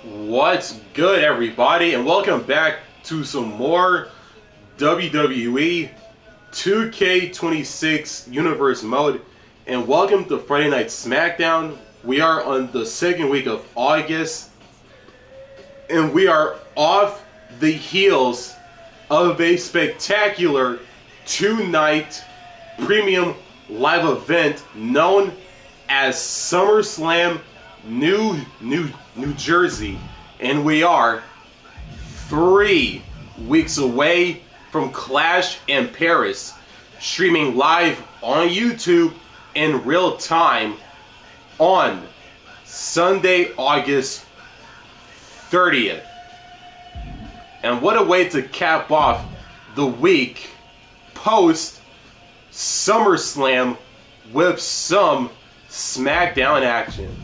What's good, everybody, and welcome back to some more WWE 2K26 Universe Mode, and welcome to Friday Night SmackDown. We are on the second week of August, and we are off the heels of a spectacular two-night premium live event known as SummerSlam New Jersey, and we are 3 weeks away from Clash in Paris, streaming live on YouTube in real time on Sunday, August 30th. And what a way to cap off the week post SummerSlam with some SmackDown action.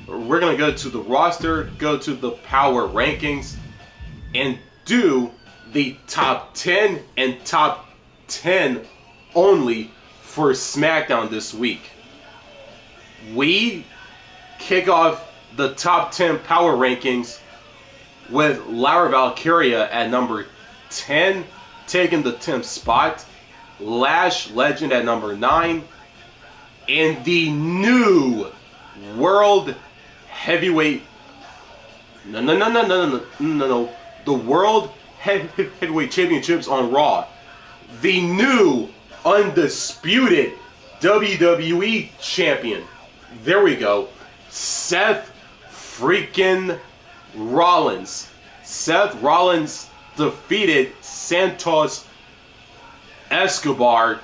We're going to go to the roster, go to the power rankings, and do the top 10 and top 10 only for SmackDown this week. We kick off the top 10 power rankings with Laura Valkyria at number 10, taking the 10th spot. Lash Legend at number 9. And the new World Heavyweight... No. The World Heavyweight Championships on Raw. The new undisputed WWE Champion. There we go. Seth freaking Rollins. Seth Rollins defeated Santos Escobar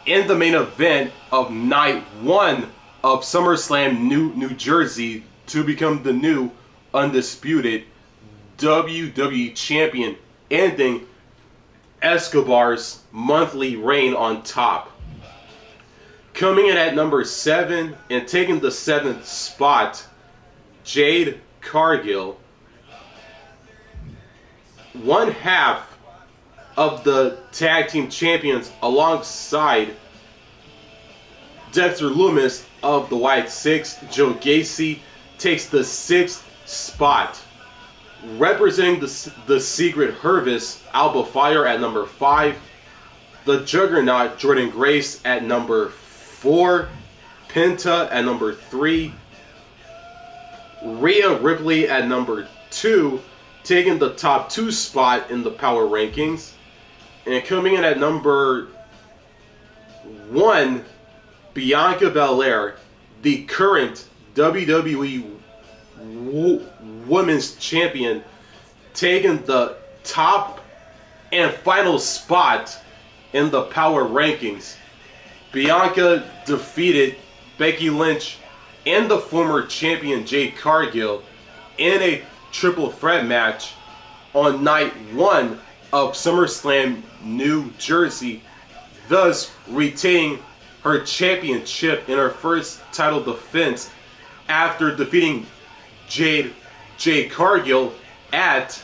in the main event of night 1 of SummerSlam New Jersey to become the new undisputed WWE Champion, ending Escobar's monthly reign on top. Coming in at number 7 and taking the 7th spot, Jade Cargill, one half of the tag team champions alongside Dexter Lumis of the Wyatt 6. Joe Gacy takes the 6th spot. Representing the Secret Service, Alba Fire at number 5. The Juggernaut, Jordynne Grace at number 4. Penta at number 3. Rhea Ripley at number 2, taking the top 2 spot in the power rankings. And coming in at number 1, Bianca Belair, the current WWE Women's Champion, taking the top and final spot in the power rankings. Bianca defeated Becky Lynch and the former champion Jade Cargill in a triple threat match on night 1 of SummerSlam New Jersey, thus retaining her championship in her first title defense after defeating Jade Cargill at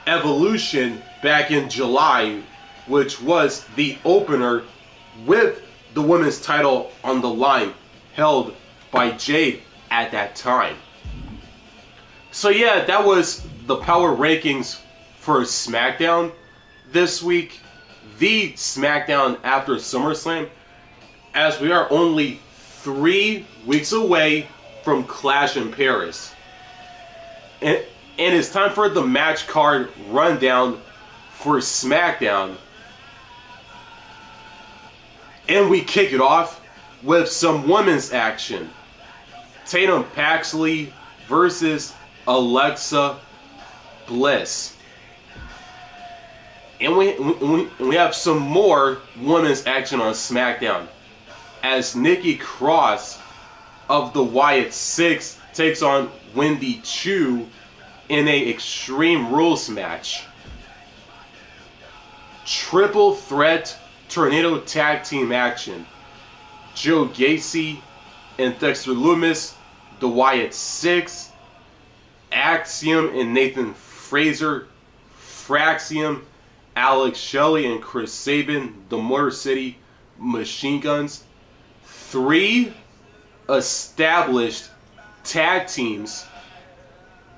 Evolution back in July, which was the opener with the women's title on the line, held by Jade at that time. So yeah, that was the power rankings for SmackDown this week, the SmackDown after SummerSlam, as we are only 3 weeks away from Clash in Paris. And it's time for the match card rundown for SmackDown. And we kick it off with some women's action. Tatum Paxley versus Alexa Bliss. And we have some more women's action on SmackDown, as Nikki Cross of the Wyatt 6 takes on Wendy Choo in a Extreme Rules match. Triple threat tornado tag team action. Joe Gacy and Dexter Lumis, the Wyatt 6, Axiom and Nathan Frazer, Fraxiom, Alex Shelley and Chris Sabin, the Motor City Machine Guns. 3 established tag teams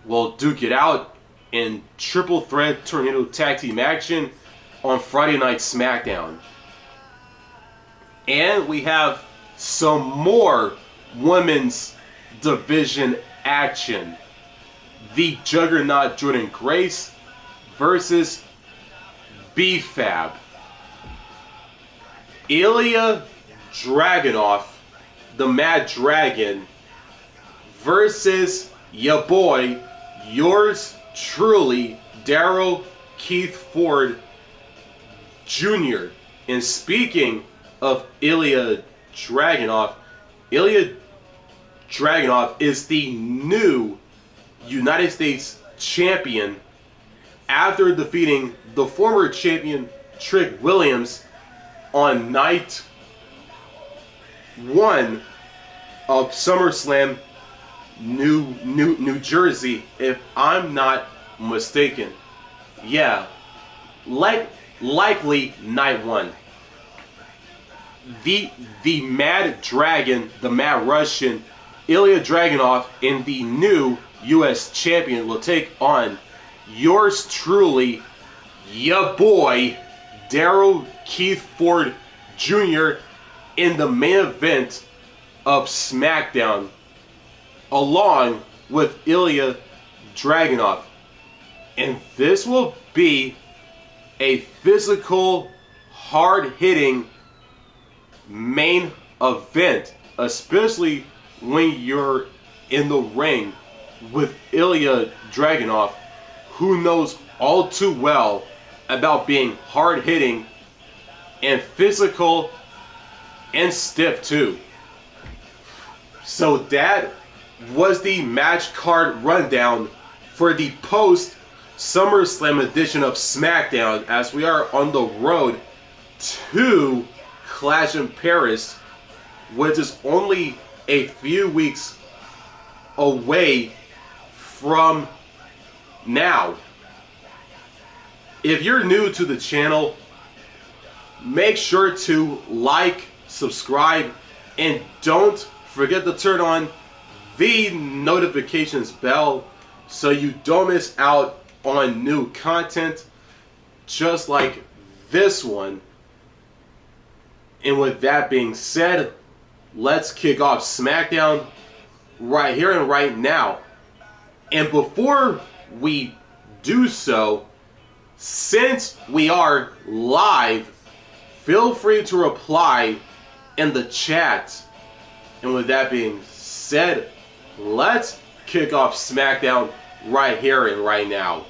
will duke it out in triple threat tornado tag team action on Friday Night SmackDown. And we have some more women's division action. The Juggernaut Jordynne Grace versus B-Fab. Ilja Dragunov, the Mad Dragon, versus ya boy, yours truly, Darryl Keith Ford Jr. And speaking of Ilja Dragunov is the new United States champion after defeating the former champion Trick Williams on night 1 of SummerSlam, New Jersey, if I'm not mistaken. Yeah, likely night 1. The Mad Dragon, the Mad Russian, Ilja Dragunov, and the new U.S. champion will take on yours truly, ya boy, Darryl Keith Ford Jr. in the main event of SmackDown, along with Ilja Dragunov. And this will be a physical, hard-hitting main event, especially when you're in the ring with Ilja Dragunov, who knows all too well about being hard-hitting and physical and stiff too. So that was the match card rundown for the post SummerSlam edition of SmackDown, as we are on the road to Clash in Paris, which is only a few weeks away from now. If you're new to the channel, make sure to like, subscribe, and don't forget to turn on the notifications bell so you don't miss out on new content just like this one. And with that being said, let's kick off SmackDown right here and right now. And before we do so, since we are live, feel free to reply in the chat. And with that being said, let's kick off SmackDown right here and right now.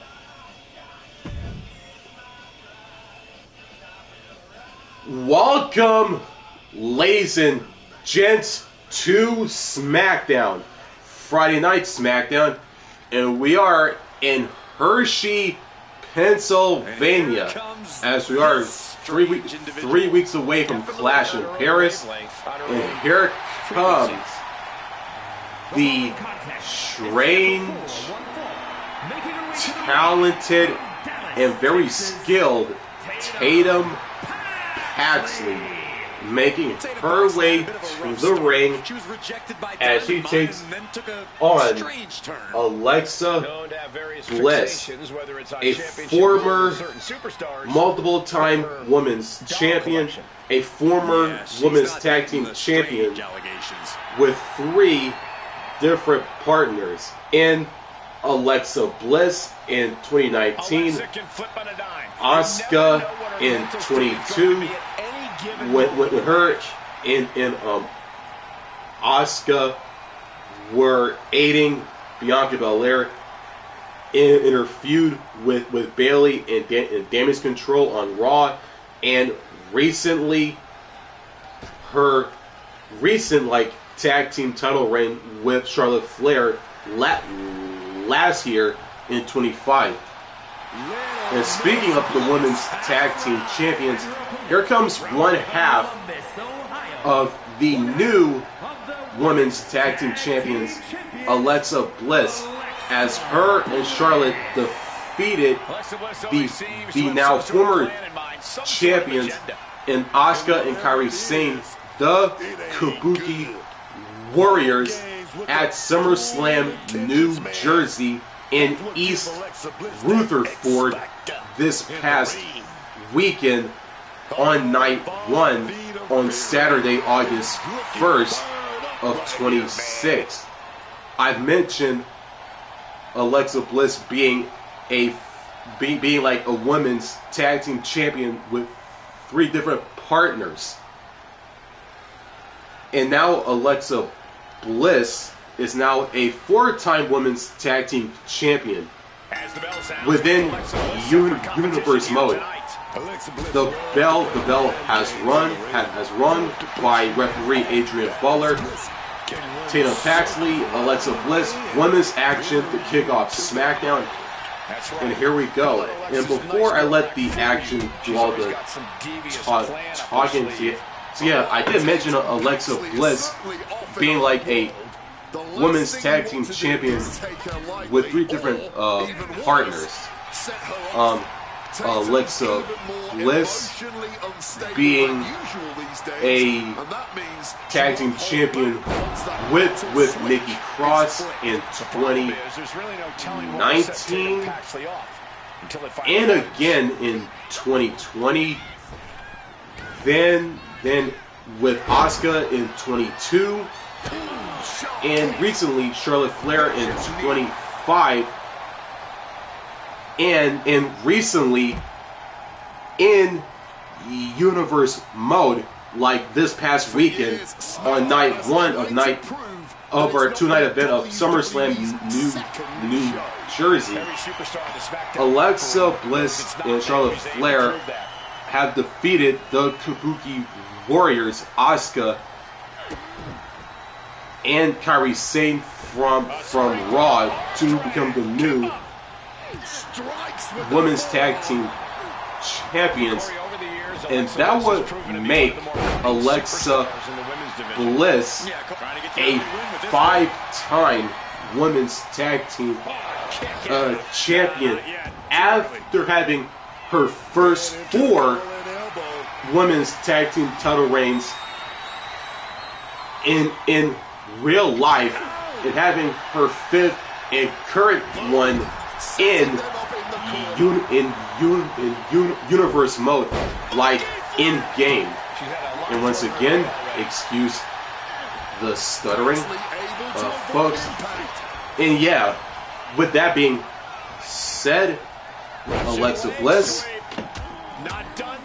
Welcome, ladies and gents, to SmackDown, Friday Night SmackDown, and we are in Hershey, Pennsylvania, as we are 3 weeks away from Clash in Paris. And here comes the strange, talented, and very skilled Tatum Paxley, making her way to the ring as she takes on Alexa Bliss, a former multiple-time women's champion, a former women's tag team champion with 3 different partners in Alexa Bliss in 2019, Asuka in 22, with her and Asuka were aiding Bianca Belair in her feud with Bayley and Damage Control on Raw, and recently her recent tag team title reign with Charlotte Flair last year in 25. And speaking of the women's tag team champions, here comes one half of the new women's tag team champions, Alexa Bliss, as her and Charlotte defeated the now former champions in Asuka and Kairi Sane, the Kabuki Warriors, at SummerSlam, New Jersey in East Rutherford this past weekend on night 1 on Saturday, August 1st of 26. I've mentioned Alexa Bliss being like a women's tag team champion with 3 different partners. And now Alexa Bliss is now a 4-time women's tag team champion within Universe mode. The bell has run by referee Adrian Butler. Tatum Paxley, Alexa Bliss, women's action to kick off SmackDown. And here we go. And before I let the action do all the talking to you, so yeah, I did mention Alexa Bliss being like a women's tag team champion with 3 different partners. Alexa Bliss being a tag team champion with Nikki Cross in 2019 and again in 2020. Then with Asuka in 22, and recently Charlotte Flair in 25, and recently in Universe mode, like this past weekend on night 1 of our 2-night event of SummerSlam New Jersey. Alexa Bliss and Charlotte Flair have defeated the Kabuki Warriors, Asuka and Kairi Sane from Raw to become the new women's tag team champions, and that would make Alexa Bliss a 5-time women's tag team champion after having her first 4 women's tag team title reigns in real life, and having her 5th and current one in Universe mode, like in game. And once again, excuse the stuttering, folks. And yeah, with that being said, Alexa Bliss,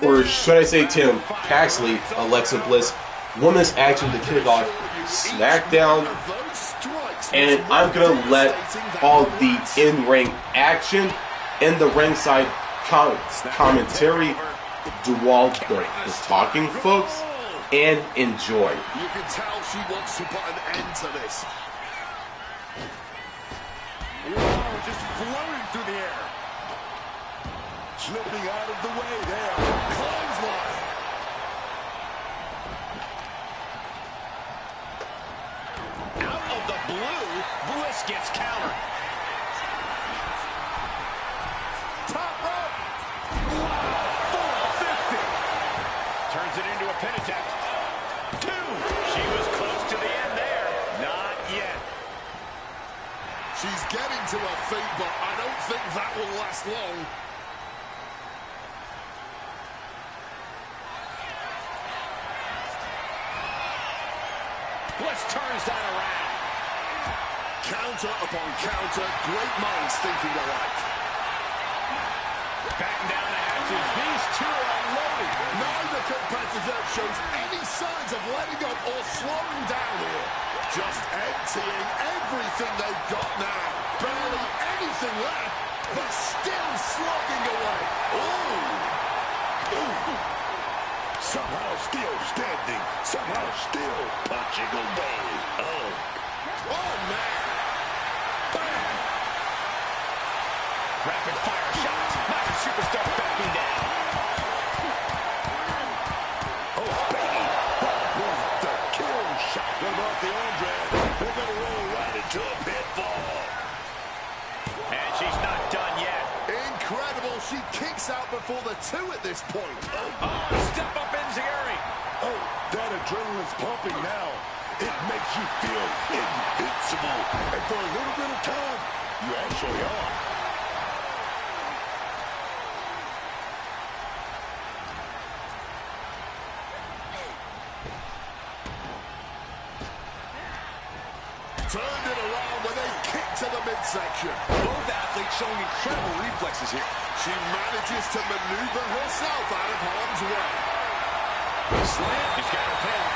or should I say Tim Paxley, Alexa Bliss, women's action to kick off SmackDown. And I'm going to let all the in-ring action and the ringside commentary do all the talking, folks, and enjoy. You can tell she wants to put an end to this. Whoa, just floating through the air. Slipping out of the way there. Clothesline. Out of the blue, Bliss gets countered. Top rope. Wow, 450. Turns it into a pin attempt. 2. She was close to the end there. Not yet. She's getting to her feet, but I don't think that will last long. Bliss turns that around. Counter upon counter. Great minds thinking alike. Back down to hatches. These two are unloading. Neither competitor shows any signs of letting up or slowing down here. Just emptying everything they've got now. Barely anything left, but still slugging away. Ooh. Ooh. Somehow still standing. Somehow still punching away. Oh, man. Bam. Rapid fire shots. Modern superstar backing down. Oh, baby. That was the kill shot. What about the arm drag? They're going to roll right into a pitfall. And she's not done yet. Incredible. She kicks out before the 2 at this point. Oh, step up Enziguri. Oh, that adrenaline's pumping now. It makes you feel invincible. And for a little bit of time, You actually are. Turned it around with a kick to the midsection. Both athletes showing incredible reflexes here. She manages to maneuver herself out of harm's way. Slam. He's got her pin.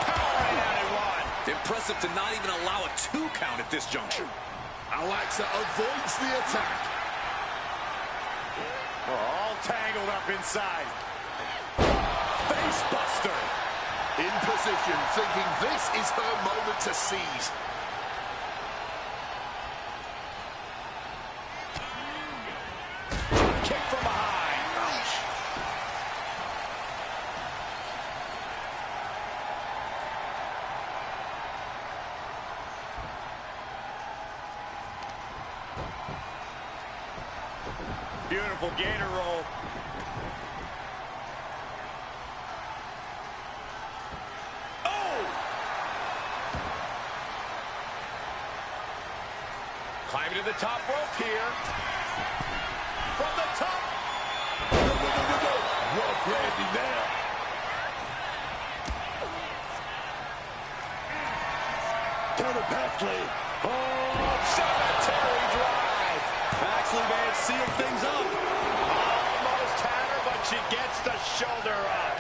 Powering out at one. Impressive to not even allow a 2 count at this juncture. Alexa avoids the attack. We're all tangled up inside. Face buster. In position, thinking this is her moment to seize. Kick from behind. Ouch. Beautiful gator roll. Climbing to the top rope here. From the top. Rope Randy now. Tatum Paxley. Oh, cemetery drive. Paxley may have sealed things up. Almost had her, but she gets the shoulder up.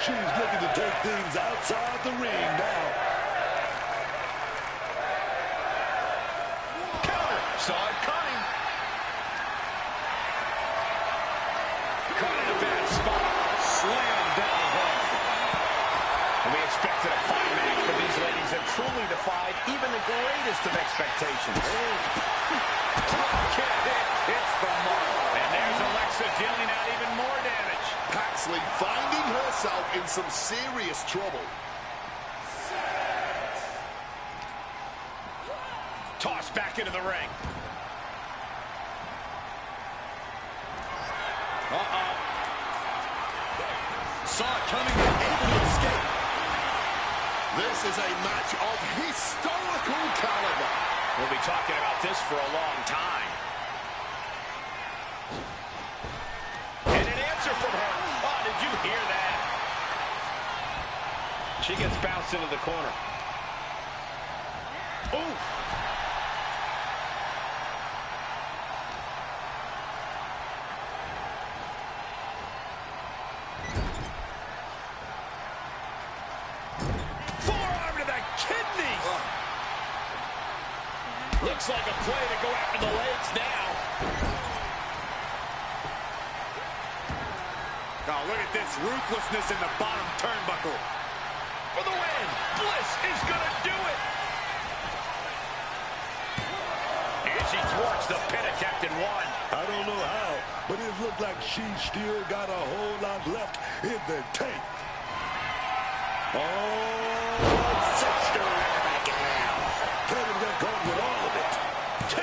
She's looking to take things outside the ring now. Saw it coming. Caught in a bad spot. Slam down home. And we expected a fine match, but these ladies have truly defied even the greatest of expectations. Kick hits the mark. And there's Alexa dealing out even more damage. Paxley finding herself in some serious trouble. Tossed back into the ring. Saw it coming, but able to escape. This is a match of historical caliber. We'll be talking about this for a long time. And an answer from her. Oh, did you hear that? She gets bounced into the corner. Ooh. Looks like a play to go after the legs now. Oh, look at this ruthlessness in the bottom turnbuckle. For the win. Bliss is going to do it. And she thwarts the pin attempt in one. I don't know how, but it looked like she still got a whole lot left in the tank. Oh, such terrific. Tatum got caught with all of it. 2.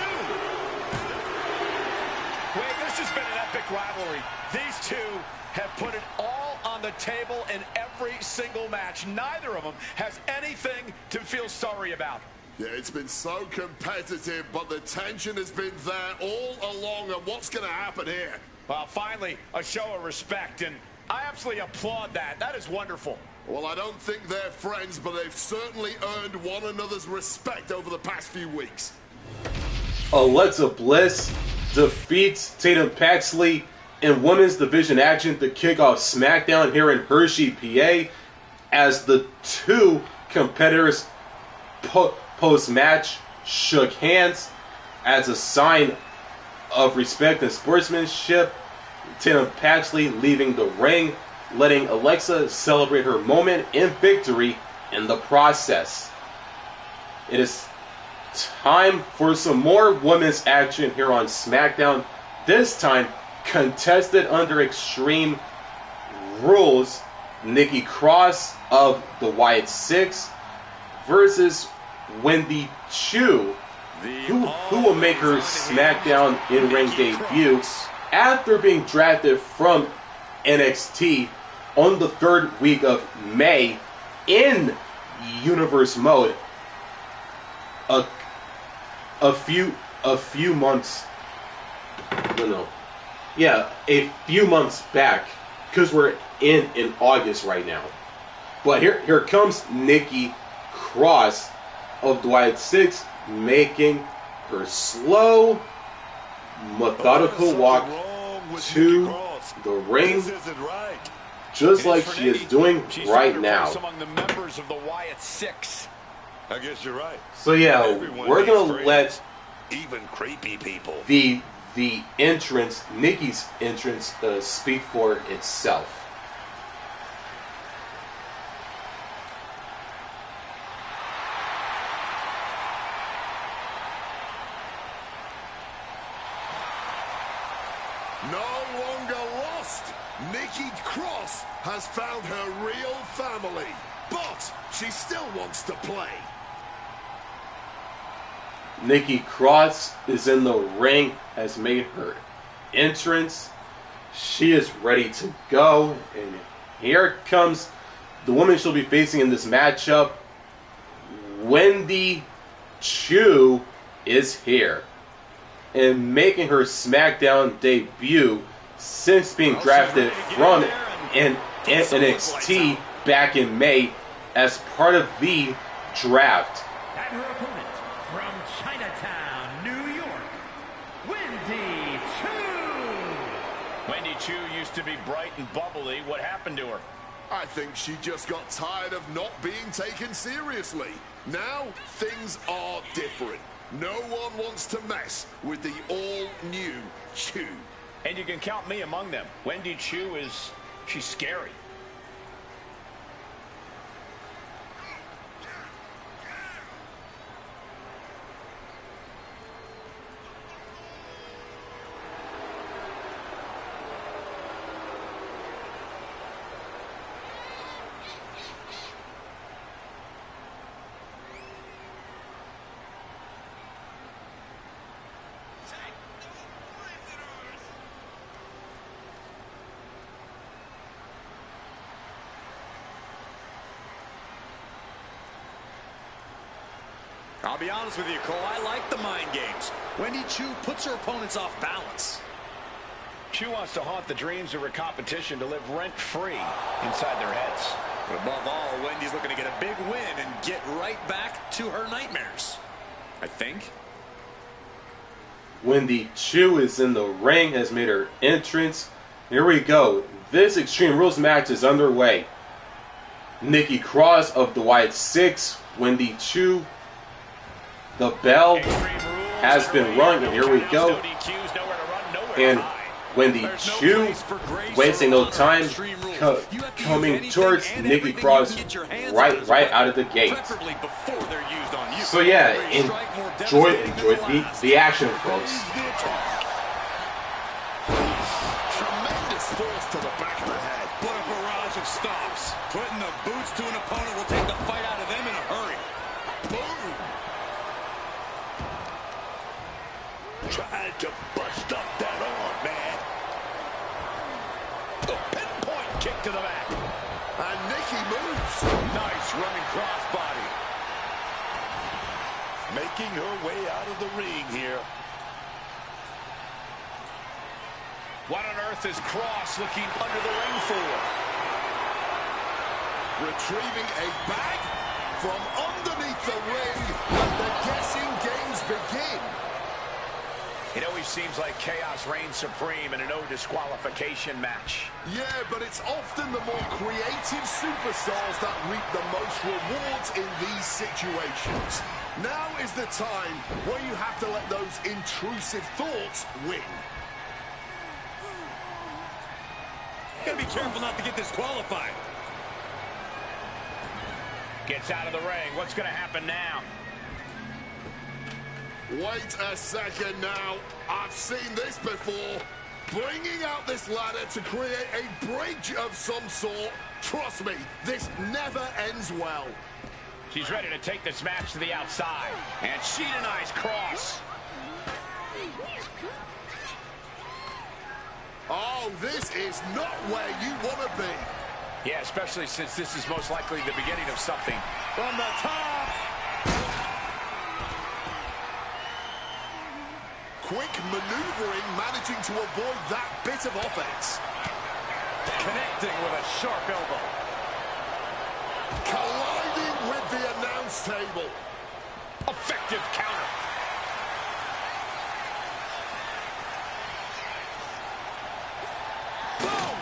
Wait, this has been an epic rivalry. These two have put it all on the table in every single match. Neither of them has anything to feel sorry about. Yeah, it's been so competitive, but the tension has been there all along. And what's going to happen here? Well, finally, a show of respect, and I absolutely applaud that. That is wonderful. Well, I don't think they're friends, but they've certainly earned one another's respect over the past few weeks. Alexa Bliss defeats Tatum Paxley in women's division action to kick off SmackDown here in Hershey, PA, as the two competitors post-match shook hands as a sign of respect and sportsmanship. Tatum Paxley leaving the ring, letting Alexa celebrate her moment in victory in the process. It is time for some more women's action here on SmackDown, this time contested under Extreme Rules. Nikki Cross of the Wyatt 6 versus Wendy Choo, who will make her SmackDown in-ring debut after being drafted from NXT on the 3rd week of May in universe mode a few months. A few months back, because we're in August right now. But here comes Nikki Cross of the Wyatt 6, making her slow, methodical walk to the ring, just like she is doing right now. Among the members of the Wyatt 6. I guess you're right. So yeah, we're gonna let even creepy people the entrance, Nikki's entrance, speak for itself. No longer lost. Nikki Cross has found her real family, but she still wants to play. Nikki Cross is in the ring, has made her entrance. She is ready to go. And here comes the woman she'll be facing in this matchup. Wendy Choo is here and making her SmackDown debut since being drafted from NXT back in May as part of the draft. And her opponent from Chinatown, New York, Wendy Choo. Wendy Choo used to be bright and bubbly. What happened to her? I think she just got tired of not being taken seriously. Now, things are different. No one wants to mess with the all-new Choo. And you can count me among them. Wendy Choo she's scary. I'll be honest with you, Cole, I like the mind games. Wendy Choo puts her opponents off balance. Choo wants to haunt the dreams of her competition to live rent-free inside their heads. But above all, Wendy's looking to get a big win and get right back to her nightmares. I think. Wendy Choo is in the ring, has made her entrance. Here we go. This Extreme Rules match is underway. Nikki Cross of the Wyatt 6, Wendy Choo. The bell has been rung, and here we go. And Wendy Choo, wasting no time, coming towards Nikki Cross right out of the gate. So yeah, enjoy the action, folks. Tremendous force to the back of the head. What a barrage of stops. Putting the boots to an opponent will take the fight out of them in a hurry. Boom! Trying to bust up that arm, man. A pinpoint kick to the back. And Nikki moves. Nice running crossbody. Making her way out of the ring here. What on earth is Cross looking under the ring for? Retrieving a bag from underneath the ring as the guessing games begin. It always seems like chaos reigns supreme in a no disqualification match. Yeah, but it's often the more creative superstars that reap the most rewards in these situations. Now is the time where you have to let those intrusive thoughts win. Gotta be careful not to get disqualified. Gets out of the ring. What's going to happen now? Wait a second now. I've seen this before. Bringing out this ladder to create a bridge of some sort. Trust me, this never ends well. She's ready to take this match to the outside. And she denies Cross. Oh, this is not where you want to be. Yeah, especially since this is most likely the beginning of something. From the top. Quick maneuvering, managing to avoid that bit of offense. Connecting with a sharp elbow. Colliding with the announce table. Effective counter. Boom!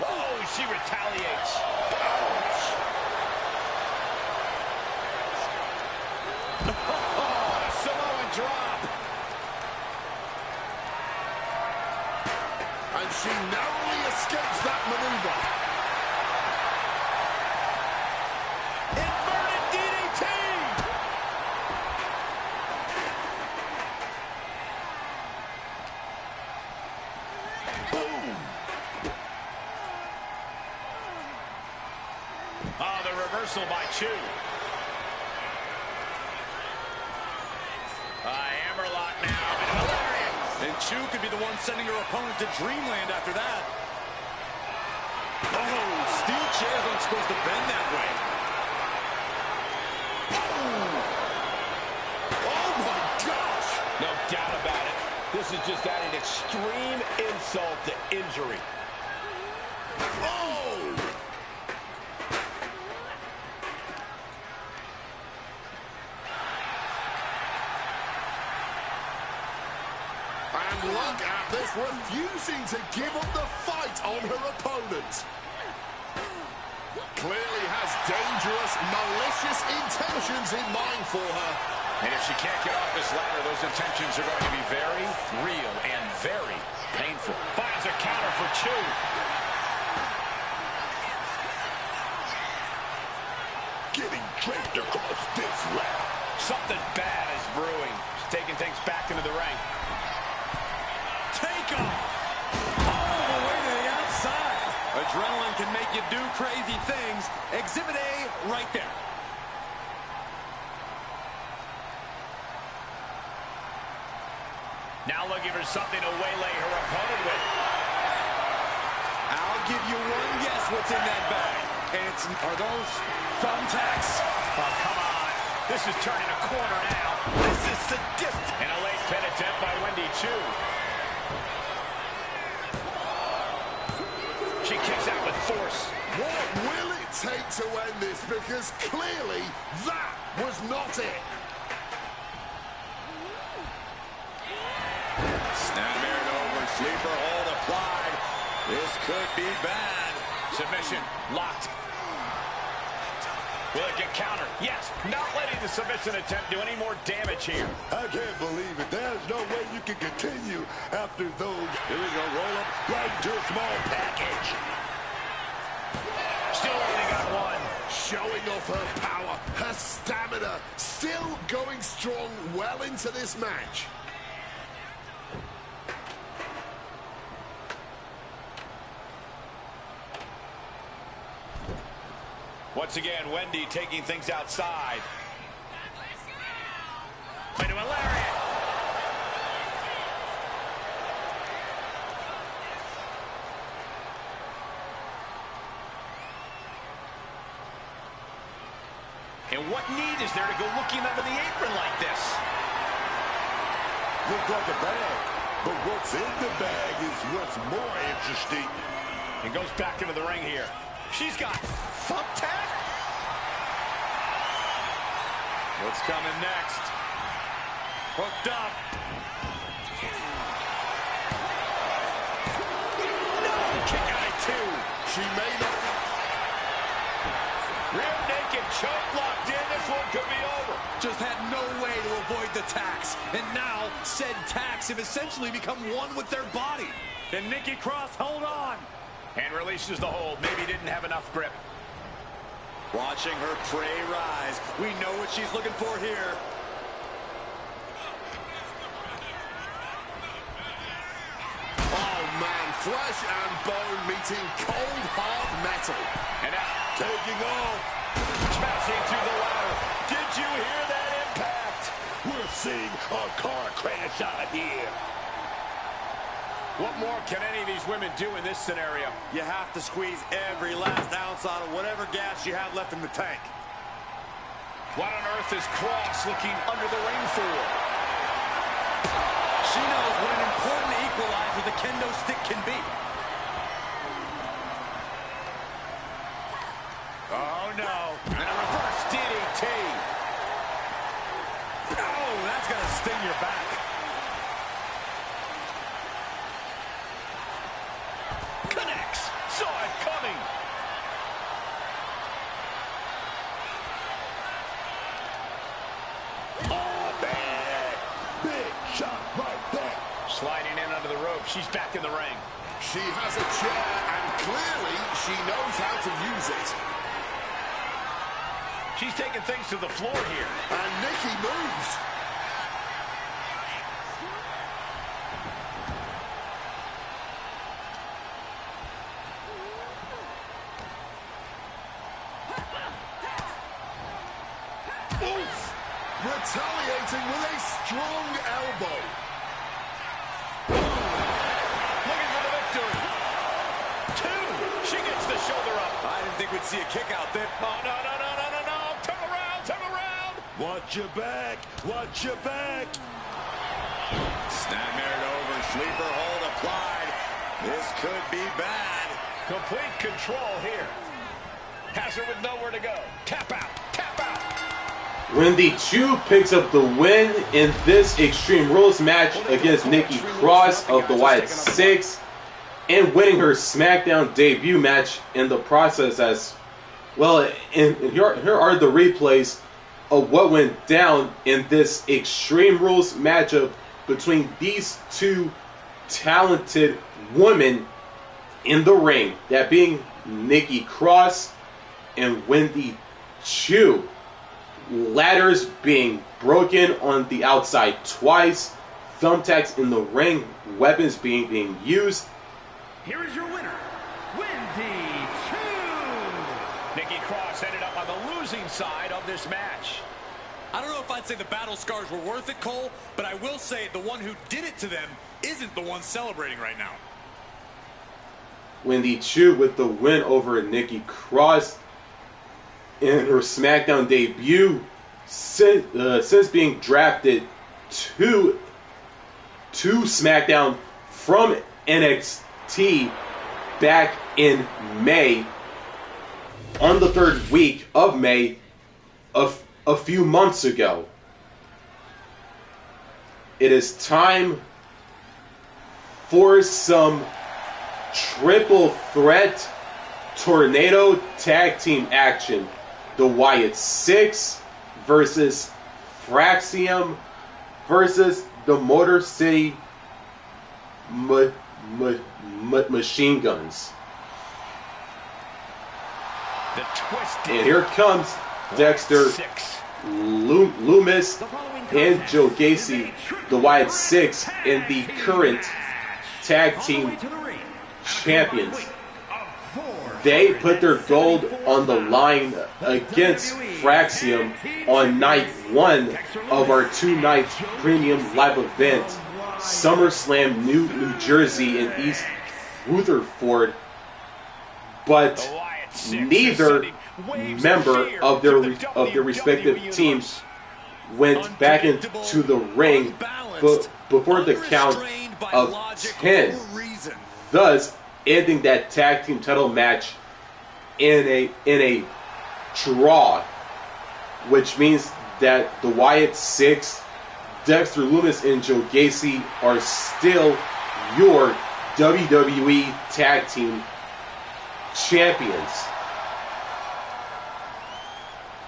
Oh, she retaliates. Ouch. Oh, Samoan drop. And she narrowly escapes that maneuver. Inverted DDT. Boom. Oh, the reversal by Choo. Hammerlock now. And Choo could be the one sending her opponent to dreamland after that. Oh, steel chairs aren't supposed to bend that way. Oh my gosh. No doubt about it. This is just adding extreme insult to injury. Oh. And look at this, refusing to give up the fight on her opponent. Clearly has dangerous, malicious intentions in mind for her. And if she can't get off this ladder, those intentions are going to be very real and very painful. Finds a counter for Choo. Getting draped across this lap. Something bad is brewing. She's taking things back into the ring. Take off! All the way to the outside. Adrenaline can make you do crazy things. Exhibit A right there. Now looking for something to waylay her opponent with. I'll give you one guess what's in that bag. Are those thumbtacks? Oh, come on. This is turning a corner now. This is sadistic. And a late pin attempt by Wendy Choo. She kicks out with force. What will it take to end this? Because clearly that was not it. Snapmare over, sleeper hold applied. This could be bad. Submission locked. Will it get countered? Yes, not letting the submission attempt do any more damage here. I can't believe it. There's no way you can continue after those. Here we go, roll up right into a small package. Still only got one. Showing off her power, her stamina, still going strong well into this match. Once again, Wendy taking things outside. Into a lariat. And what need is there to go looking under the apron like this? Looks like a bag, but what's in the bag is what's more interesting. And goes back into the ring here. She's got thumbtack. What's coming next? Hooked up. No! Kick out at two. She may not. Rear naked choke locked in. This one could be over. Just had no way to avoid the tacks. And now, said tacks have essentially become one with their body. Can Nikki Cross hold on? And releases the hold. Maybe didn't have enough grip. Watching her prey rise. We know what she's looking for here. Oh man, flesh and bone meeting cold hard metal. And now Taking off. smashing through the ladder. Did you hear that impact? We're seeing a car crash out here. What more can any of these women do in this scenario? You have to squeeze every last ounce out of whatever gas you have left in the tank. What on earth is Cross looking under the ring for? She knows what an important equalizer the kendo stick can be. Oh, no. And a reverse DDT. Oh, that's going to sting your back. Connects. Saw it coming. Oh, man. Big shot right there. Sliding in under the rope. She's back in the ring. She has a chair, and clearly she knows how to use it. She's taking things to the floor here. And Nikki moves. Oof! Retaliating with a strong elbow. Looking for the victory. Two. She gets the shoulder up. I didn't think we'd see a kick out there. Oh, no. Turn around. Watch your back. Watch your back. Snap-mirrored over. Sleeper hold applied. This could be bad. Complete control here. Has her with nowhere to go. Tap out. Wendy Choo picks up the win in this Extreme Rules match against Nikki Cross of the Wyatt 6 and winning her SmackDown debut match in the process as well. And here are the replays of what went down in this Extreme Rules matchup between these two talented women in the ring, that being Nikki Cross and Wendy Choo. Ladders being broken on the outside twice, thumbtacks in the ring, weapons being used. Here is your winner, Wendy Choo. Nikki Cross ended up on the losing side of this match. I don't know if I'd say the battle scars were worth it, Cole, but I will say the one who did it to them isn't the one celebrating right now. Wendy Choo with the win over Nikki Cross in her SmackDown debut since being drafted to SmackDown from NXT back in May, on the 3rd week of May, a few months ago. It is time for some triple threat tornado tag team action. The Wyatt 6 versus Fraxiom versus the Motor City Machine Guns. The twist. And here comes Dexter, Lumis, and Gacy, the Wyatt 6, and the current tag team champions. They put their gold on the line against Fraxiom on night 1 of our 2-night premium live event, SummerSlam New Jersey in East Rutherford. But neither member of their respective teams went back into the ring before the count of 10, thus ending that tag team title match in a draw, which means that the Wyatt 6, Dexter, Lumis, and Gacy are still your WWE Tag Team Champions.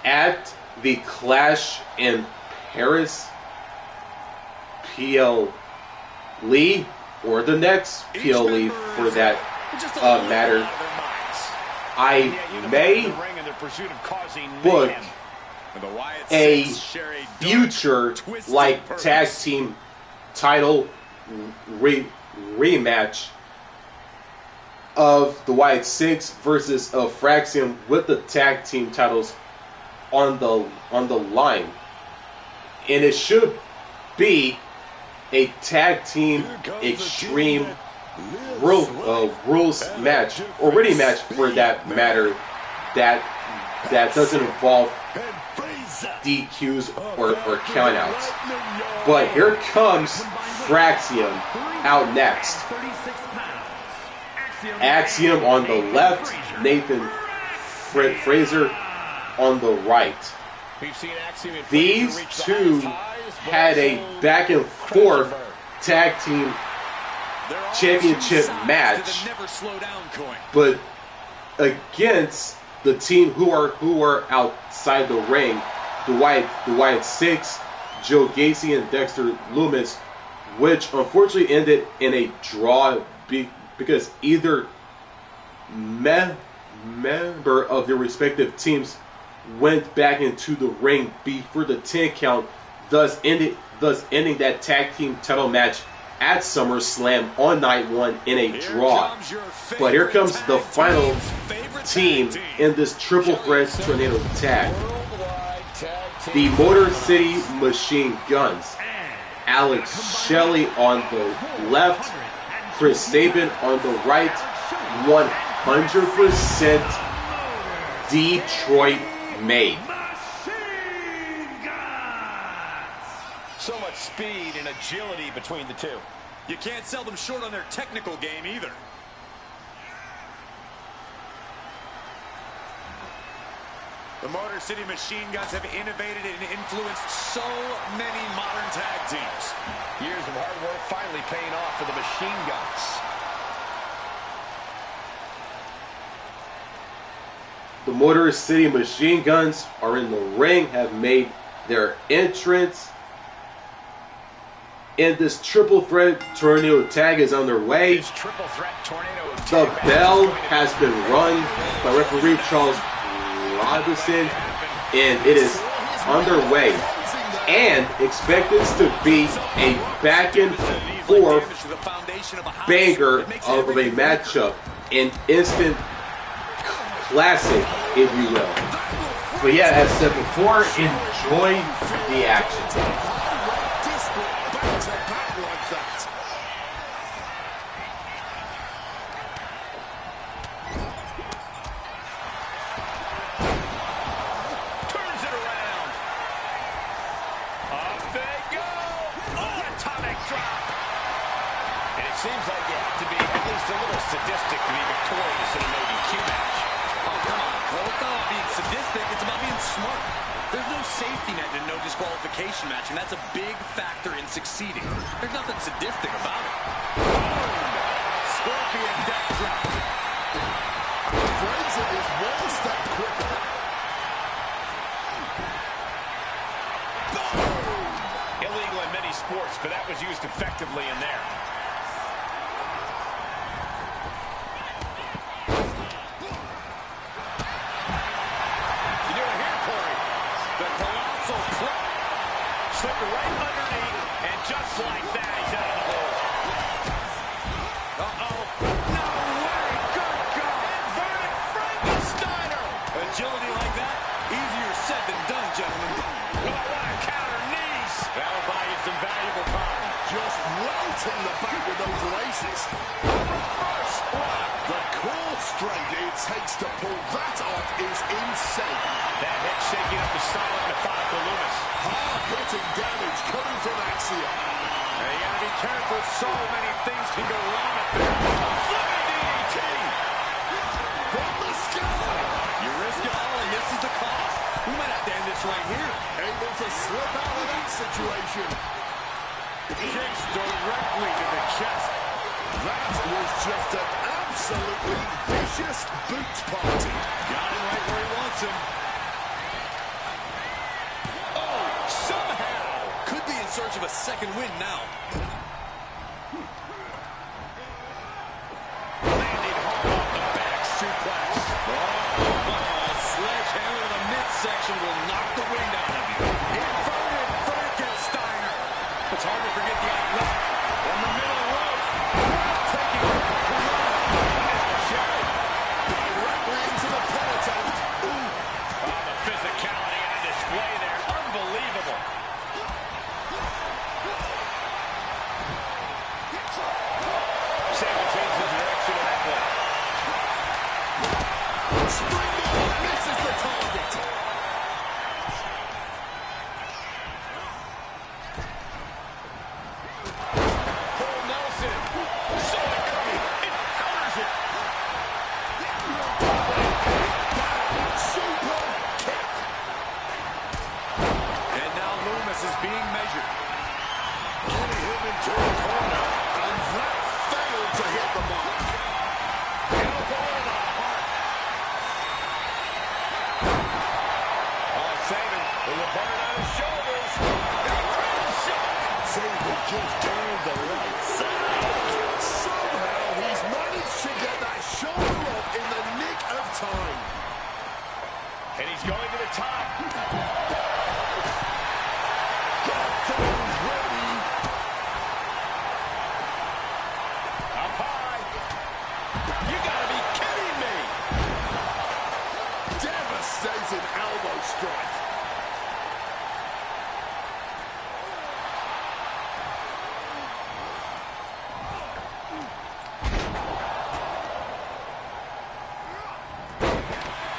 At the Clash in Paris, PLE, or the next PLE for that matter, I may book a future like tag team title rematch of the Wyatt 6 versus Fraxiom with the tag team titles on the line, and it should be a tag team extreme rules match, or ready match for that matter, that doesn't involve DQs or countouts. But here comes Fraxiom out next. Axiom on the left, Nathan Frazer on the right. These two had a back and forth tag team championship match, but against the team who are outside the ring, the Wyatt Six, Joe Gacy and Dexter Lumis, which unfortunately ended in a draw because either member of their respective teams went back into the ring before the 10 count, thus ending that tag team title match at SummerSlam on night one in a draw. But here comes the final team in this triple threat tornado tag. The Motor City Machine Guns. Alex Shelley on the left, Chris Sabin on the right. 100% Detroit made. So much speed and agility between the two. You can't sell them short on their technical game either. The Motor City Machine Guns have innovated and influenced so many modern tag teams. Years of hard work finally paying off for the Machine Guns. The Motor City Machine Guns are in the ring, have made their entrance. And this triple threat tornado tag is underway. The bell has been rung by referee Charles Robinson, and it is underway. And expected to be a back and forth banger of a matchup, an instant classic, if you will. But yeah, as said before, enjoy the action. Seems like you have to be at least a little sadistic to be victorious in an ODQ match. Oh, come on, Cole. It's not about being sadistic. It's about being smart. There's no safety net in a no disqualification match, and that's a big factor in succeeding. There's nothing sadistic about it. Scorpion death drop. Frazer is one step quicker. Illegal in many sports, but that was used effectively in there. Slipped right underneath, and just like that, he's out of the hole. Uh-oh. No way. Good God. Inverted Frankensteiner. Agility like that, easier said than done, gentlemen. Oh, what a counter knees. That'll buy you some valuable time. Just welting the back with those laces. Reverse block. The core strength it takes to pull that off is insane. That hit shaking up the silent methodical Lumis. Hard-hitting damage coming from Axiom. Now you gotta be careful. So many things can go wrong up there. Flying DDT. From the sky. You risk it all, and this is the cost. We might have to end this right here. Able to slip out of that situation. Kicks directly to the chest. That was just an absolutely vicious boot party. Got him right where he wants him. Oh, somehow. Could be in search of a second win now. Landing hard off the back suplex. Oh, sledgehammer to the midsection will knock the wind out of you. Inverted Frankensteiner. It's hard to forget the outlet. On the middle rope. Taking Shelley. Directly into the peloton. Oh, the physicality on display there. Unbelievable. With the burn on his shoulders. Sabin just turned the right side. Somehow he's managed to get that shoulder up in the nick of time. And he's going to the top. Got those ready. Up high. You gotta be kidding me. Devastating elbow strike.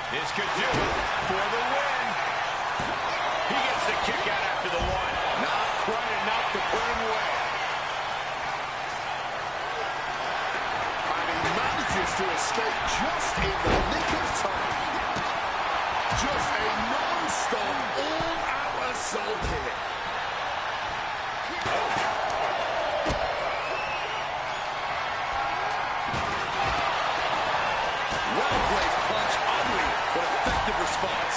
This could do it for the win. He gets the kick out after the one. Not quite enough to put him away. And he manages to escape just in the nick of time. Just a non-stop, all-out assault here. Well-placed punch, ugly, but effective response.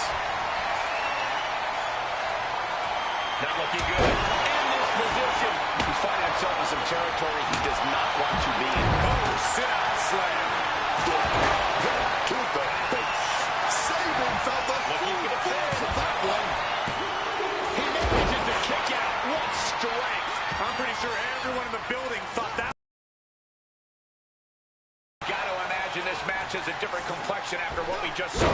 Not looking good. In this position. He's finding himself in some territory he does not want to be in. Oh, sit-out slam. To the face. Sabin felt the full force of that one. He manages to kick out. What strength. I'm pretty sure everyone in the building thought that. Got to imagine this match has a different complexion after what we just saw.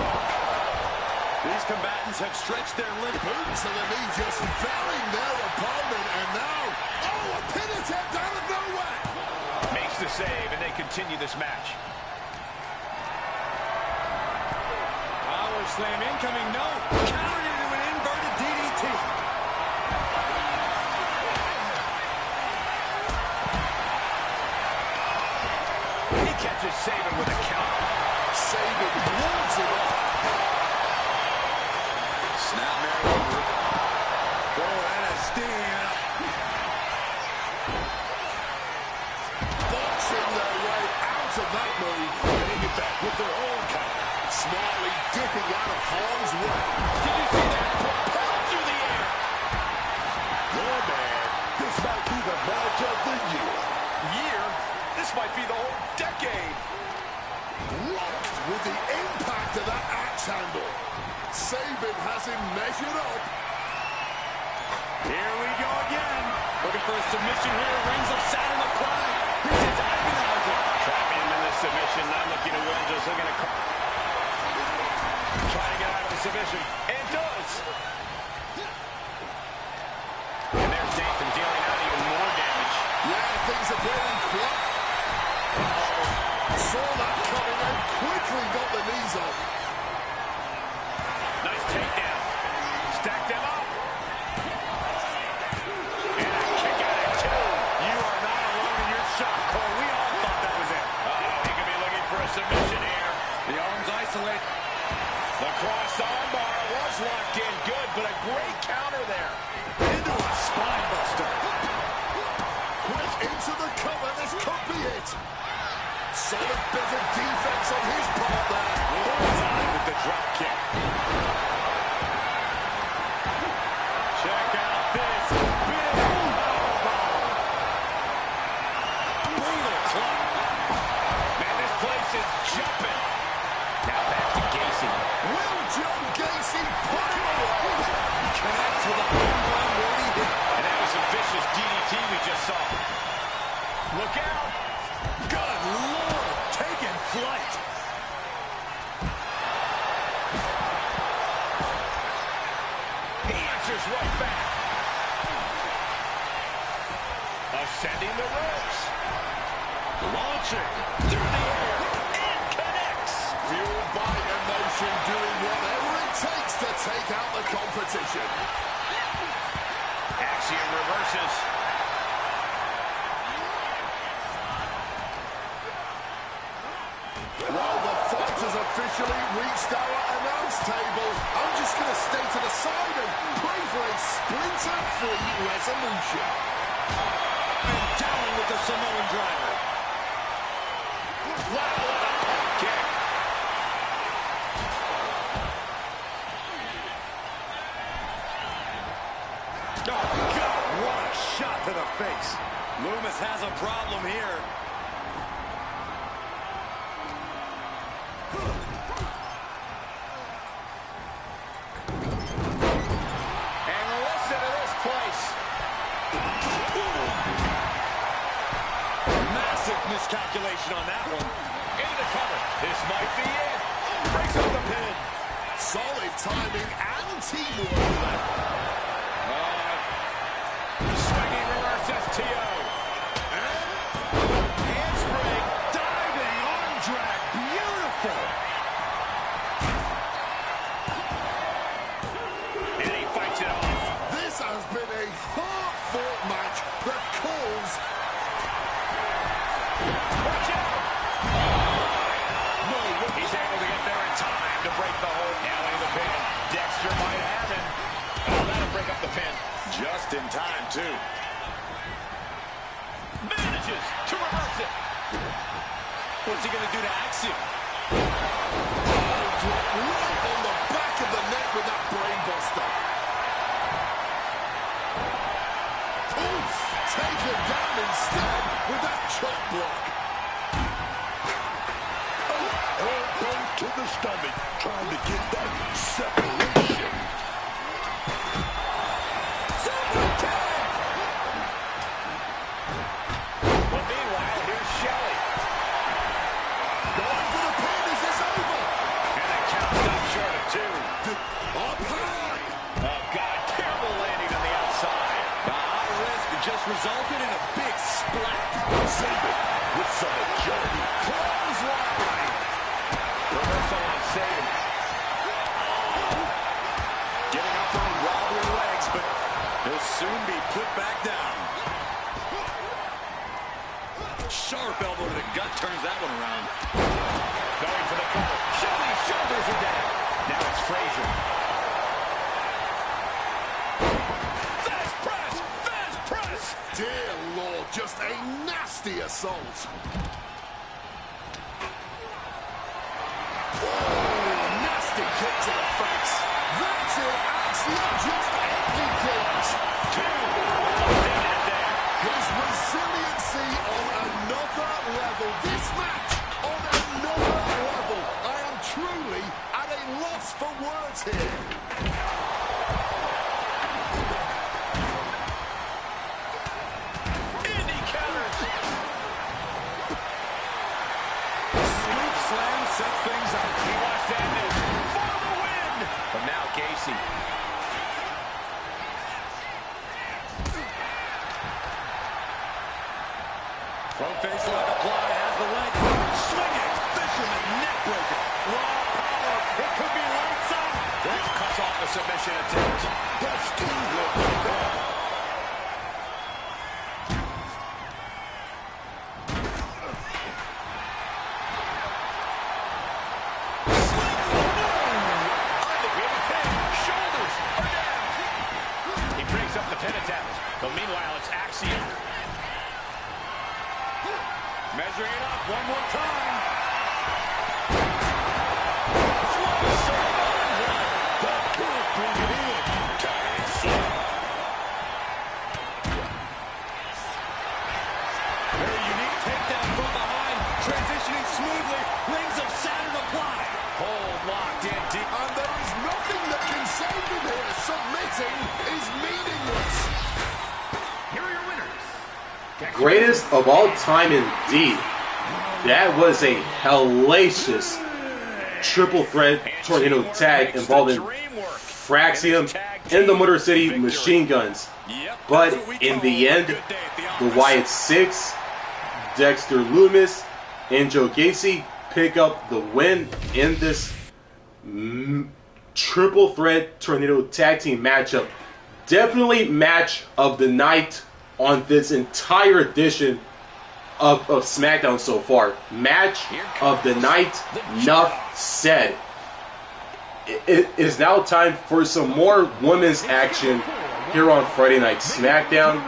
These combatants have stretched their limits. Boots to the knee just felling their opponent, and now, oh, a pin attempt out of nowhere. Makes the save, and they continue this match. Power slam incoming, no. Countered into an inverted DDT. He catches Sabin with a counter. Sabin wards it off. Snapmare over. Oh, and a sting. Boxing their way out of that move. Getting it back with their own counter. Smartly dipping out of harm's way. Did you see that? Propelled through the air. Yeah, man. This might be the match of the year. Year? This might be the whole decade. Rocked with the impact of that axe handle. Sabin has him measured up. Here we go again. Looking for a submission here. Rings of Saturn applied. This is agonizing. Trapping him in the submission. Not looking to win. Just looking to try to get out of the submission. And does. And there's Tatum dealing out even more damage. Yeah, things are getting quick. Saw that coming and quickly got the knees up. Nice takedown. Stack them up. And a kick out at two. You are not alone in your shot, Cole. We all thought that was it. He could be looking for a submission here. The arms isolate. The cross armbar was locked in good, but a great counter there. Into a spine buster. Quick into the cover. This could be it. Solid bit of defense on his part there. Bullseye with the drop kick. Check out this big powerbomb. Brutal club. Man, this place is jumping. Now back to Gacy. Will John Gacy put him away? Connects with a home run Wendy hit. And that was a vicious DDT we just saw. Look out. Good Lord, taking flight. He answers right back. Ascending the ropes. Launching through the air. And connects. Fueled by emotion, doing whatever it takes to take out the competition. Axiom reverses. Well, the fight has officially reached our announce table. I'm just going to stay to the side and pray for a splinter-free resolution. And down with the Samoan driver. Wow, what a hard kick. God, what a shot to the face. Lumis has a problem here. And listen to this place. Massive miscalculation on that one. Into the cover. This might be it. Breaks up the pin. Solid timing and teamwork. Swinging reverse STO. Handspring, diving, arm drag, beautiful. And he fights it off. This has been a hard-fought match that calls. Watch out. No, He's able to get there in time to break the hold. Now into the pin. Dexter might have him. Oh, that'll break up the pin. Just in time, too. Manages to reverse it. What's he going to do to Axiom? right on the back of the neck with that brainbuster. Oof! Taken down instead with that chop block. Elbow to the stomach, trying to get that separation. Well, meanwhile, here's Shelley. Going for the pin, is this over? And the count stops short of 2. Up high! Oh, God, terrible landing on the outside. The high risk just resulted in a big splat. Sabin with some agility. Clothesline. Reversal on Sabin. Getting up on wobbly legs, but he'll soon be put back down. Sharp elbow to the gut turns that one around. Going for the cover. Shelley's shoulders are down. Now it's Frazer. Fast press! Fast press! Dear Lord, just a nasty assault. Oh, nasty kick to the face. That's it, Axiom just empty things. 2. Down and there. His resiliency on another level. This match on another level. I am truly at a loss for words here. Indy counters. Scoop slam sets things up. He wants to end it for the win. But now Gacy. Front face lock apply, has the leg. Swinging, fisherman neck breaker. Raw power. It could be lights out. That cuts off the submission attempt. That's teamwork right there. I think we have a pin. Shoulders are down. He breaks up the pin attempt. But meanwhile, it's Axiom. Measuring it up one more time. That can't bring it in. Very unique takedown from behind. Transitioning smoothly. Rings of Saturn apply. Hold locked in deep. And there is nothing that can save him here. Submitting is meaningless. Here are your winners. Greatest of all time indeed. That was a hellacious triple threat tornado tag involving Fraxiom and the Motor City Machine Guns. But in the end, the Wyatt 6, Dexter Lumis, and Gacy pick up the win in this triple threat tornado tag team matchup. Definitely match of the night on this entire edition of SmackDown so far. Match of the night, enough said. It is now time for some more women's action here on Friday Night SmackDown.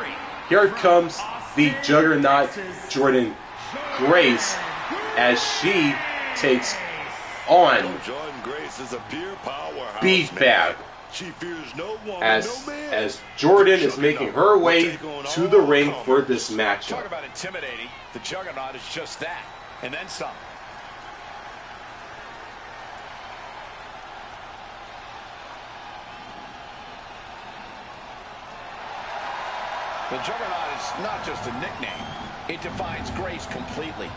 Here comes the Juggernaut Jordynne Grace as she takes on Jordynne Grace is a pure powerhouse. B-Fab. She fears no woman, as Jordynne is making her way to the ring for this matchup. Talk about intimidating. The Juggernaut is just that, and then some. The Juggernaut is not just a nickname. It defines Grace completely.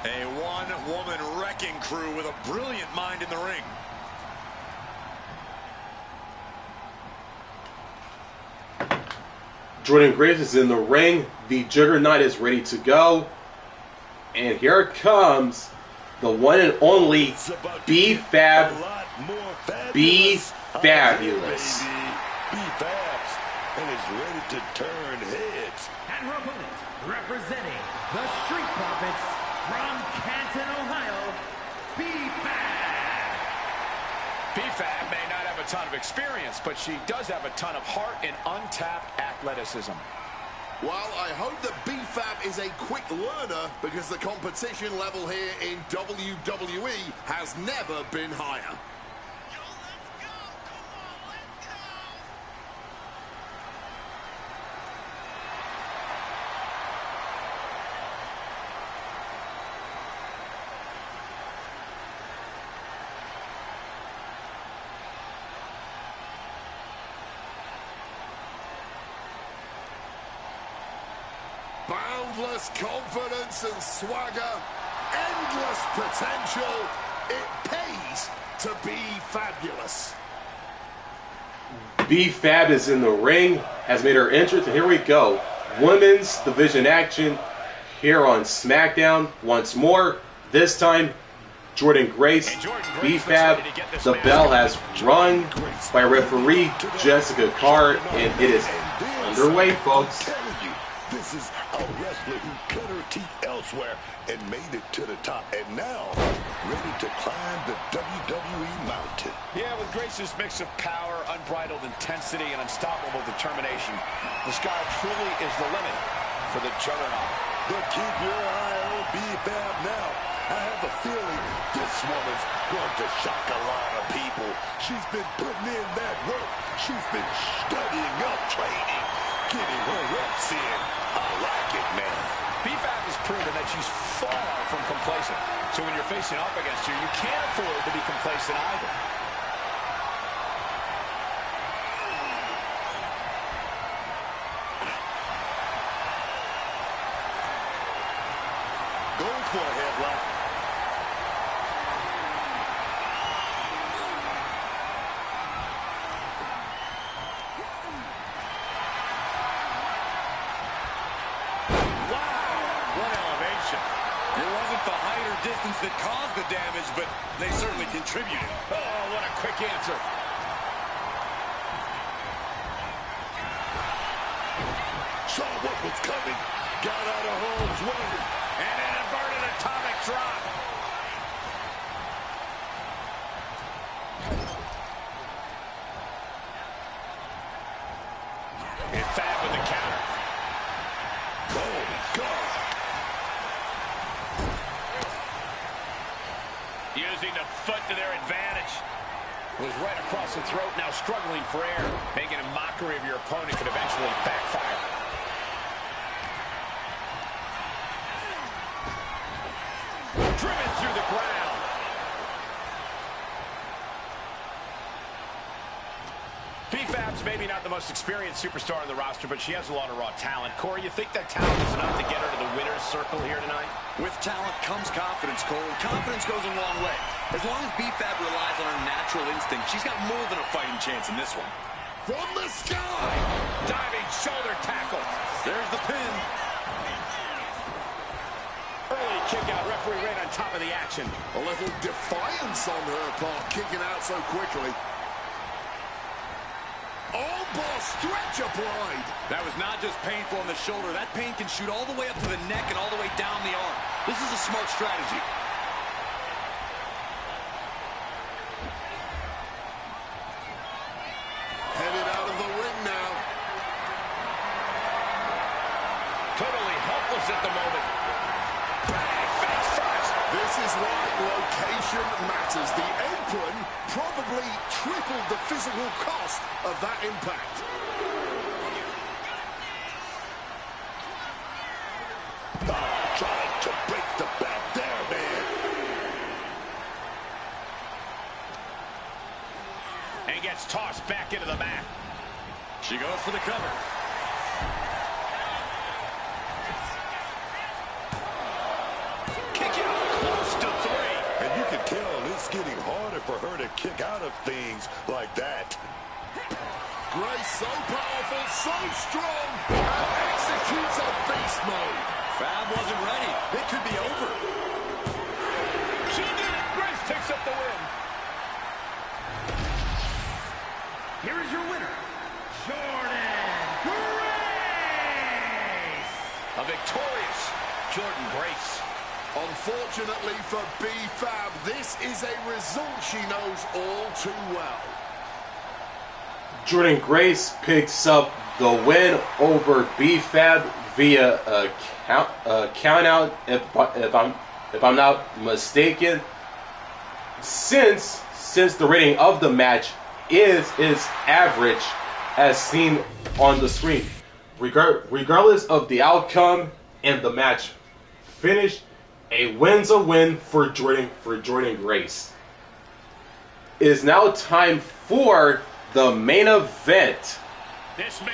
A one-woman wrecking crew with a brilliant mind in the ring. Jordynne Grace is in the ring. The Juggernaut is ready to go. And here comes the one and only B-Fab. B-Fabulous. B-Fabs, and is ready to turn heads. And her opponent, representing the Street Profits from Canton, Ohio, B-Fab. B-Fab may not have a ton of experience, but she does have a ton of heart and untapped athleticism. Well, I hope that B-Fab is a quick learner because the competition level here in WWE has never been higher. Boundless confidence and swagger, endless potential. It pays to be fabulous. B-Fab is in the ring, has made her entrance, and here we go. Women's division action here on SmackDown once more. This time, Jordynne Grace, B-Fab. The bell has rung by referee Jessica Carr, and it is underway, folks. This is a wrestler who cut her teeth elsewhere and made it to the top, and now ready to climb the WWE mountain. Yeah, with Grace's mix of power, unbridled intensity, and unstoppable determination, the sky truly is the limit for the Juggernaut. But keep your eye on B-Fab now. I have a feeling this woman's going to shock a lot of people. She's been putting in that work. She's been studying up, training, getting her reps in. I like it, man. B-Fab has proven that she's far from complacent. So when you're facing off against her, you can't afford to be complacent either. Going for a headlock. Distance that caused the damage, but they certainly contributed. Oh, what a quick answer. Saw what was coming. Got out of harm's way. And an inverted atomic drop. And Fab with the counter. Oh, God. Using the foot to their advantage. Was right across the throat, now struggling for air. Making a mockery of your opponent could eventually backfire. Driven through the ground. B-Fab's maybe not the most experienced superstar on the roster, but she has a lot of raw talent. Corey, you think that talent is enough to get her to the winner's circle here tonight? With talent comes confidence, Cole. Confidence goes a long way. As long as B-Fab relies on her natural instinct, she's got more than a fighting chance in this one. From the sky. Diving shoulder tackle. There's the pin. Early kick out, referee right on top of the action. A little defiance on her part, kicking out so quickly. Armbar stretch applied. That was not just painful on the shoulder. That pain can shoot all the way up to the neck and all the way down the arm. This is a smart strategy. Headed out of the ring now. Totally helpless at the moment. Bang, face first. This is why location matters. The apron probably tripled the physical cost of that impact. Trying to break the back there, man. And gets tossed back into the mat. She goes for the cover. Kick out, close to 3. And you can tell it's getting harder for her to kick out of things like that. Grace so powerful, so strong, and executes a beast mode. Fab wasn't ready. It could be over. She did it. Grace picks up the win. Here is your winner, Jordynne Grace. A victorious Jordynne Grace. Unfortunately for B-Fab, this is a result she knows all too well. Jordynne Grace picks up the win over B-Fab via a count out, if I'm not mistaken. Since the rating of the match is average as seen on the screen, regardless of the outcome and the match finish, a win's a win for Jordynne Grace. It is now time for the main event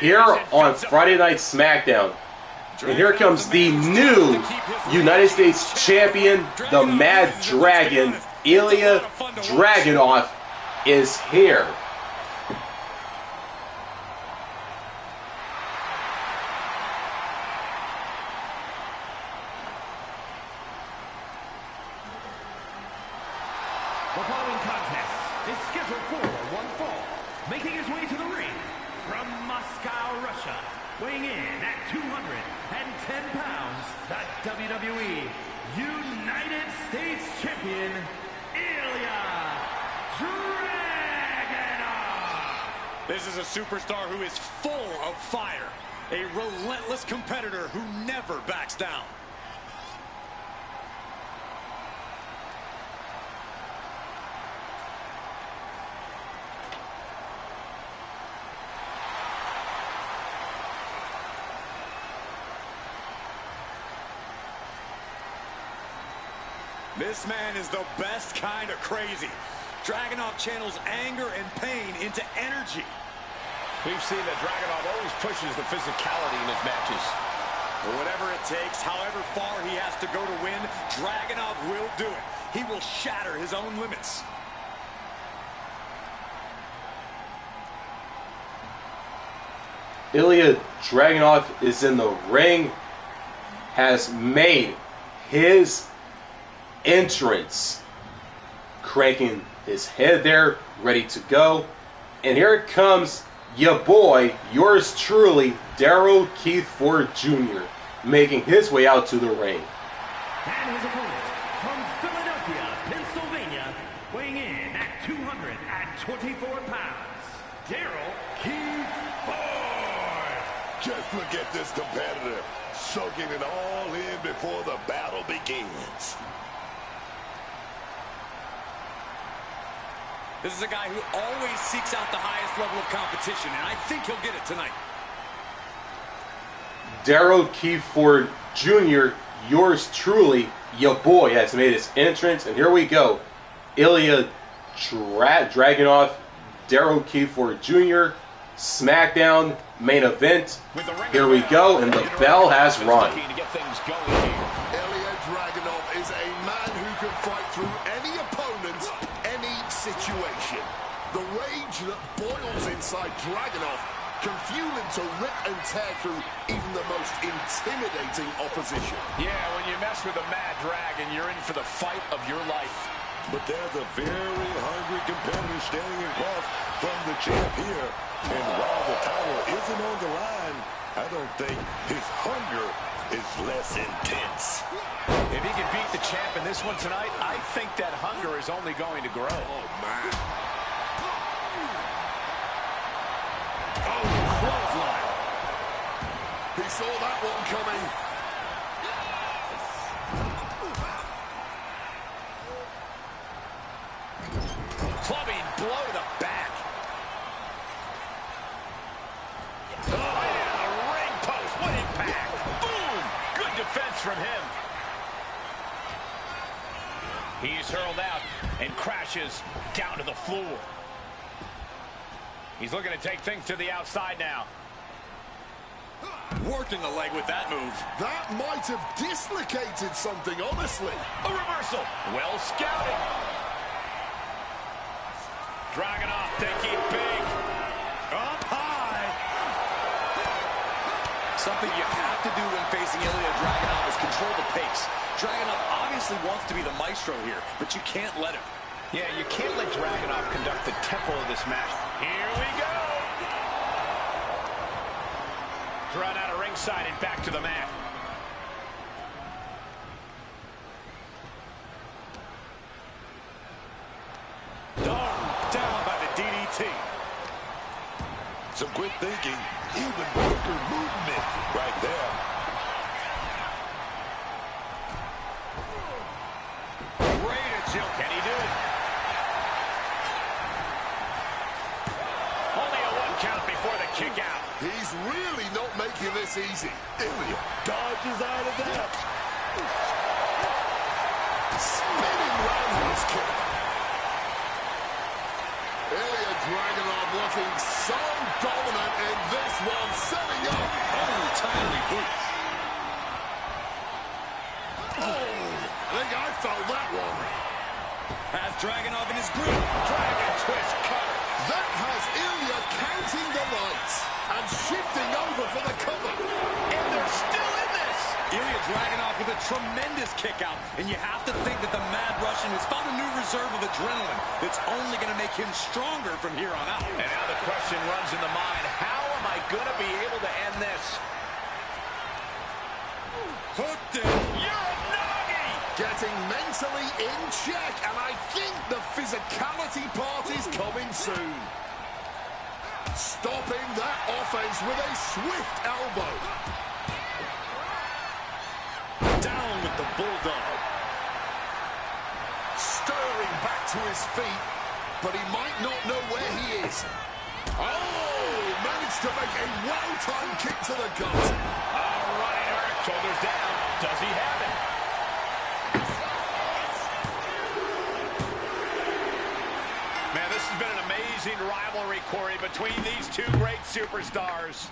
here on Friday Night SmackDown. And here comes the new United States Champion, the Mad Dragon, Ilja Dragunov is here. The following contest is scheduled for one fall. Making his way to the ring from Moscow, Russia, weighing in at 210 pounds, the WWE United States Champion, Ilja Dragunov. This is a superstar who is full of fire. A relentless competitor who never backs down. This man is the best kind of crazy. Dragunov channels anger and pain into energy. We've seen that Dragunov always pushes the physicality in his matches. Whatever it takes, however far he has to go to win, Dragunov will do it. He will shatter his own limits. Ilja Dragunov is in the ring, has made his entrance, cranking his head there, ready to go. And here it comes your boy, yours truly, Darryl Keith Ford Jr., making his way out to the ring. And his opponent from Philadelphia, Pennsylvania, weighing in at 224 pounds, Darryl Keith Ford. Just look at this competitor, soaking it all in before the battle begins. This is a guy who always seeks out the highest level of competition, and I think he'll get it tonight. Darryl Keith Ford Jr., yours truly, your boy, has made his entrance. And here we go. Ilja Dragunov, Darryl Keith Ford Jr., SmackDown main event. Here we go, and the bell has run. Ilja Dragunov is a man who can fight through any opponent, any situation. The rage that boils inside Dragunov can fuel him to rip and tear through even the most intimidating opposition. Yeah, when you mess with a Mad Dragon, you're in for the fight of your life. But there's a very hungry competitor standing across from the champ here. And while the title isn't on the line, I don't think his hunger is less intense. If he can beat the champ in this one tonight, I think that hunger is only going to grow. Oh, man. Oh, clothesline. He saw that one coming. Clubbing blow to the back. Right into the ring post. What impact. Boom. Good defense from him. He's hurled out and crashes down to the floor. He's looking to take things to the outside now. Working the leg with that move. That might have dislocated something, honestly. A reversal. Well scouted. Dragunov thinking big. Up high. Something you have to do when facing Ilja Dragunov is control the pace. Dragunov obviously wants to be the maestro here, but you can't let him. Yeah, you can't let Dragunov conduct the tempo of this match. Here we go. Drawn out of ringside and back to the mat. Down by the DDT. Some quick thinking, even quicker movement right there. Great agility. Can he do it? Only a 1 count before the kick out. He's really not making this easy. Ilja dodges out of that. Spinning roundhouse kick. Ilja Dragunov looking so dominant in this one, setting up. Oh, timely boots. Oh, I think I felt that one. Has Dragunov in his grip. Dragon twist cutter. That has Ilja counting the lights and shifting over for the cover. And they're still in this. Ilja Dragunov with a tremendous kick out, and you have to think that the Mad Russian has found a new reserve of adrenaline that's only going to make him stronger from here on out. And now the question runs in the mind, how am I going to be able to end this? Hooked it. You're a noggy! Getting mentally in check, and I think the physicality part is coming soon. Stopping that offense with a swift elbow. Down with the Bulldog. Stirring back to his feet, but he might not know where he is. Oh, managed to make a well-timed kick to the gut. Running her, shoulders down. Does he have it? Man, this has been an amazing rivalry, Corey, between these two great superstars.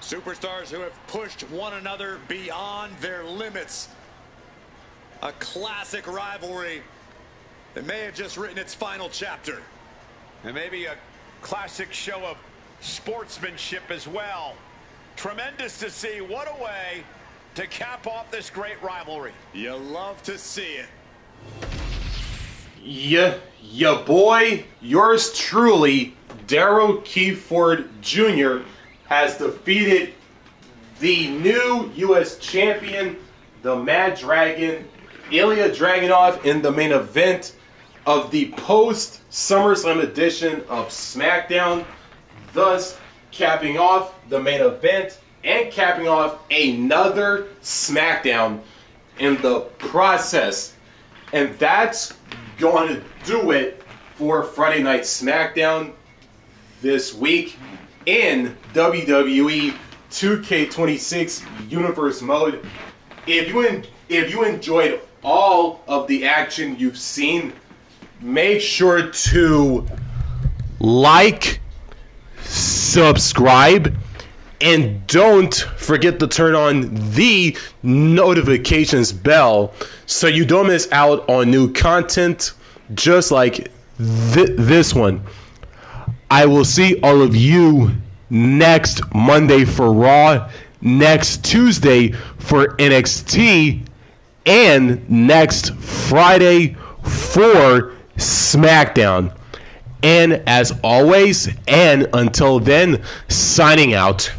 Superstars who have pushed one another beyond their limits. A classic rivalry that may have just written its final chapter. And maybe a classic show of sportsmanship as well. Tremendous to see. What a way to cap off this great rivalry. You love to see it. Yeah, boy, yours truly, Darryl Keith Ford Jr. has defeated the new U.S. champion, the Mad Dragon, Ilja Dragunov, in the main event of the post-SummerSlam edition of SmackDown, thus capping off the main event and capping off another SmackDown in the process. And that's going to do it for Friday Night SmackDown this week in WWE 2K26 Universe Mode. If you enjoyed all of the action you've seen, make sure to like, subscribe, and don't forget to turn on the notifications bell so you don't miss out on new content just like this one. I will see all of you next Monday for Raw, next Tuesday for NXT, and next Friday for SmackDown. And as always, and until then, signing out.